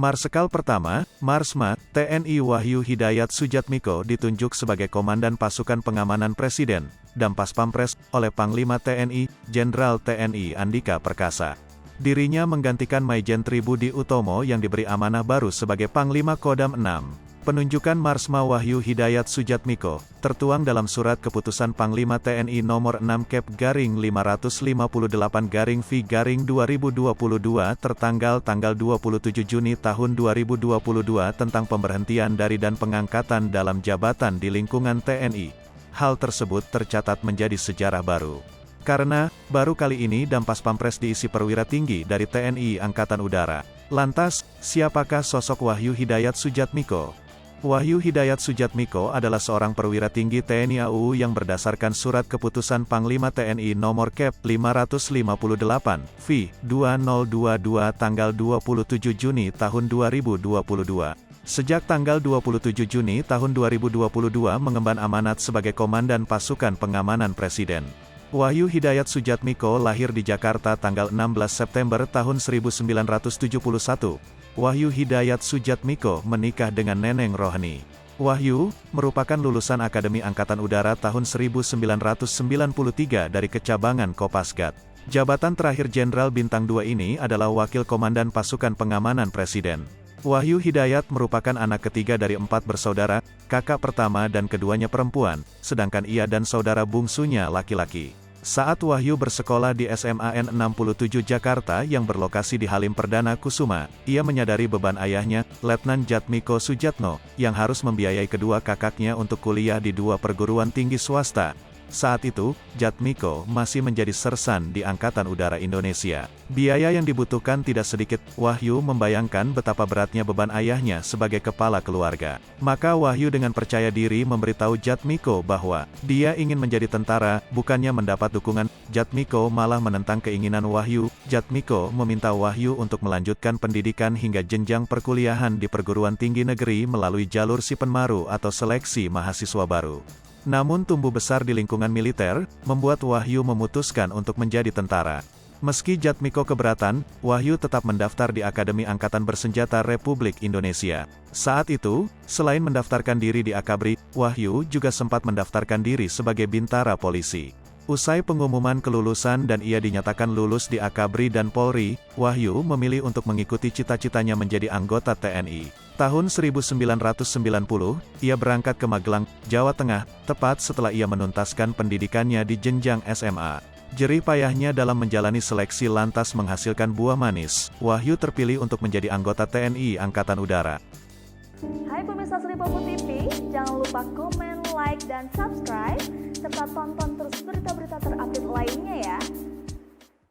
Marsekal pertama, Marsma, TNI Wahyu Hidayat Sujatmiko ditunjuk sebagai Komandan Pasukan Pengamanan Presiden, dan Paspampres, oleh Panglima TNI, Jenderal TNI Andika Perkasa. Dirinya menggantikan Maijen Tribudi Utomo yang diberi amanah baru sebagai Panglima Kodam 6. Penunjukan Marsma Wahyu Hidayat Sujatmiko, tertuang dalam Surat Keputusan Panglima TNI Nomor 6 Kep/558-V/2022 tertanggal 27 Juni tahun 2022 tentang pemberhentian dari dan pengangkatan dalam jabatan di lingkungan TNI. Hal tersebut tercatat menjadi sejarah baru. Karena, baru kali ini Paspampres diisi perwira tinggi dari TNI Angkatan Udara. Lantas, siapakah sosok Wahyu Hidayat Sujatmiko? Wahyu Hidayat Sujatmiko adalah seorang perwira tinggi TNI AU yang berdasarkan Surat Keputusan Panglima TNI Nomor Kep/558-V/2022 tanggal 27 Juni tahun 2022. Sejak tanggal 27 Juni tahun 2022 mengemban amanat sebagai Komandan Pasukan Pengamanan Presiden. Wahyu Hidayat Sujatmiko lahir di Jakarta tanggal 16 September tahun 1971. Wahyu Hidayat Sujatmiko menikah dengan Neneng Rohani. Wahyu merupakan lulusan Akademi Angkatan Udara tahun 1993 dari Kecabangan Kopasgat. Jabatan terakhir Jenderal Bintang 2 ini adalah Wakil Komandan Pasukan Pengamanan Presiden. Wahyu Hidayat merupakan anak ketiga dari 4 bersaudara, kakak pertama dan keduanya perempuan, sedangkan ia dan saudara bungsunya laki-laki. Saat Wahyu bersekolah di SMAN 67 Jakarta yang berlokasi di Halim Perdana Kusuma, ia menyadari beban ayahnya, Letnan Jatmiko Sujatno, yang harus membiayai kedua kakaknya untuk kuliah di 2 perguruan tinggi swasta. Saat itu, Jatmiko masih menjadi sersan di Angkatan Udara Indonesia. Biaya yang dibutuhkan tidak sedikit. Wahyu membayangkan betapa beratnya beban ayahnya sebagai kepala keluarga. Maka Wahyu dengan percaya diri memberitahu Jatmiko bahwa dia ingin menjadi tentara, bukannya mendapat dukungan. Jatmiko malah menentang keinginan Wahyu. Jatmiko meminta Wahyu untuk melanjutkan pendidikan hingga jenjang perkuliahan di perguruan tinggi negeri melalui jalur Sipenmaru atau seleksi mahasiswa baru. Namun tumbuh besar di lingkungan militer, membuat Wahyu memutuskan untuk menjadi tentara. Meski Jatmiko keberatan, Wahyu tetap mendaftar di Akademi Angkatan Bersenjata Republik Indonesia. Saat itu, selain mendaftarkan diri di Akabri, Wahyu juga sempat mendaftarkan diri sebagai bintara polisi. Usai pengumuman kelulusan dan ia dinyatakan lulus di Akabri dan Polri, Wahyu memilih untuk mengikuti cita-citanya menjadi anggota TNI. Tahun 1990, ia berangkat ke Magelang, Jawa Tengah, tepat setelah ia menuntaskan pendidikannya di jenjang SMA. Jerih payahnya dalam menjalani seleksi lantas menghasilkan buah manis. Wahyu terpilih untuk menjadi anggota TNI Angkatan Udara. Hai pemirsa Sri Popo TV, jangan lupa komen, like, dan subscribe, serta tonton terus berita-berita terupdate lainnya ya.